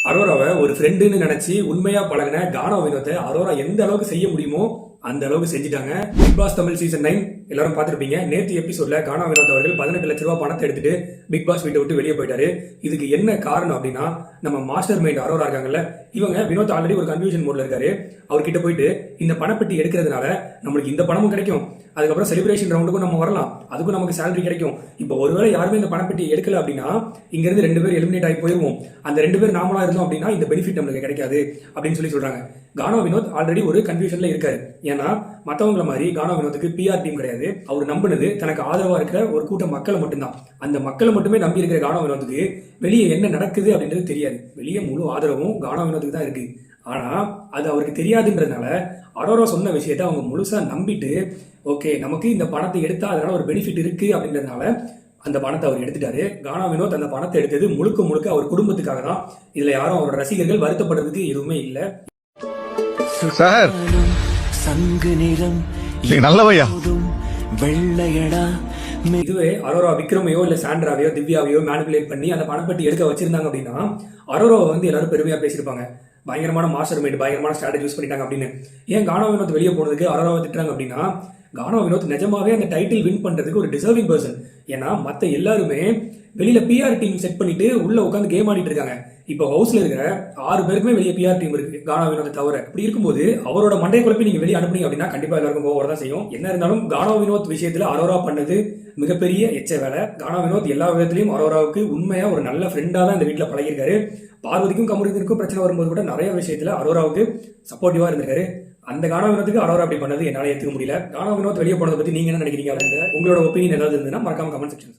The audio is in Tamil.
அரோராவை ஒரு ஃப்ரெண்டுன்னு நினைச்சு உண்மையா பழகின கானா வினோத்தை அரோரா எந்த அளவுக்கு செய்ய முடியுமோ அந்த அளவுக்கு செஞ்சுட்டாங்க. பிக் பாஸ் தமிழ் சீசன் 9 எல்லாரும் பார்த்திருப்பீங்க. நேற்று எபிசோட்ல கானா வினோத் அவர்கள் 18 லட்ச ரூபாய் பணத்தை எடுத்துட்டு பிக் பாஸ் வீட்டை விட்டு வெளியே போயிட்டாரு. இதுக்கு என்ன காரணம் அப்படின்னா, நம்ம மாஸ்டர் மைண்ட் அரோரா இருக்காங்கல்ல, இவங்க வினோத் ஆல்ரெடி ஒரு கன்ஃபியூஷன் மோட்ல இருக்காரு. அவர்கிட்ட போயிட்டு இந்த பணப்பெட்டி எடுக்கிறதுனால நம்மளுக்கு இந்த பணமும் கிடைக்கும், அதுக்கப்புறம் செலிப்ரேஷன் ரவுண்டுக்கும் நம்ம வரலாம், அதுக்கும் நமக்கு சேலரி கிடைக்கும். இப்போ ஒருவேளை யாருமே இந்த பணப்பெட்டி எடுக்கல அப்படின்னா இங்க இருந்து 2 பேர் எலிமினேட் ஆகி போயிருவோம். அந்த 2 பேர் நாமளா இருந்தோம் அப்படின்னா இந்த பெனிஃபிட் நம்மளுக்கு கிடைக்காது அப்படின்னு சொல்லி சொல்றாங்க. கானா வினோத் ஆல்ரெடி ஒரு கன்ஃபியூஷன்ல இருக்காரு. ஏன்னா மற்றவங்கள மாதிரி கானா வினோத்துக்கு பிஆர் டீம் கிடையாது. அவர் நம்பினது தனக்கு ஆதரவா இருக்கிற ஒரு கூட்டம் மக்களை மட்டும்தான். அந்த மக்களை மட்டுமே நம்பி இருக்கிற கானா வினோத்துக்கு வெளியே என்ன நடக்குது அப்படின்றது தெரியாது. வெளியே முழு ஆதரவும் கானா வினோத்துக்கு தான் இருக்கு. ஆனா அது அவருக்கு தெரியாதுன்றதுனால அரோரா சொன்ன விஷயத்த அவங்க முழுசா நம்பிட்டு, ஓகே நமக்கு இந்த பணத்தை எடுத்தா அதனால ஒரு பெனிஃபிட் இருக்கு அப்படின்றதுனால அந்த பணத்தை அவர் எடுத்துட்டாரு. கானா வினோத் அந்த பணத்தை எடுத்தது முழுக்க முழுக்க அவர் குடும்பத்துக்காக தான். இதுல யாரும் அவரோட ரசிகர்கள் வருத்தப்படுறதுக்கு எதுவுமே இல்லை. சார் சங்கு நிறம் நல்லவையா வெள்ளையடா. இதுவே அரோரா விக்ரமையோ இல்ல சாண்ட்ராவையோ திவ்யாவையோ மேனிபுலேட் பண்ணி அந்த பணப்பட்டி எடுக்க வச்சிருந்தாங்க அப்படின்னா அரோராவை வந்து எல்லாரும் பெருமையா பேசியிருப்பாங்க. பயங்கரமான மாஸ்டர் மைண்ட், பயங்கரமான ஸ்ட்ராட்டஜி யூஸ் பண்ணிட்டாங்க அப்படின்னு. ஏன் கானா வினோத் வெளியே போனதுக்கு அரோராவை திட்டுறாங்க அப்படின்னா, கானா வினோத் நிஜமாவே அந்த டைட்டில் வின் பண்றதுக்கு ஒரு டிசர்விங் பர்சன். ஏன்னா மத்த எல்லாருமே வெளியில பிஆர் டீம் செட் பண்ணிட்டு உள்ள உட்காந்து கேம் ஆடிட்டு இருக்காங்க. இப்போ ஹவுஸ்ல இருக்கிற 6 பேருக்குமே வெளியே பிஆர் டீம் இருக்கு, கானா வினோத்தை தவிர. இப்படி இருக்கும்போது அவரோட மண்டை குழப்பி நீங்க வெளியே அனுப்புனீங்க அப்படின்னா கண்டிப்பா எல்லாருக்கும் கோவம் வரதான் செய்யும். என்ன இருந்தாலும் கானா வினோத் விஷயத்துல அரோரா பண்ணது மிகப்பெரிய எச்ச வேலை. கானா வினோத் எல்லா விதத்திலையும் அரோராவுக்கு உண்மையா ஒரு நல்ல ஃப்ரெண்டா தான் இந்த வீட்டுல பழகிருக்காரு. பார்வதிக்கும் கமருதீனுக்கும் பிரச்சனை வரும்போது கூட நிறைய விஷயத்துல அரோராவுக்கு சப்போர்ட்டிவா இருந்திருக்காரு. அந்த கானா வினோத்துக்கு அரோரா அப்படி பண்ணது என்னால ஏத்துக்க முடியல. கானா வினோத் வெளியே போனதை பத்தி நீங்க என்ன நினைக்கிறீங்க? உங்களோட ஒப்பீனியன் ஏதாவது இருந்ததுன்னா மறக்காம கமெண்ட் செக்ஷன்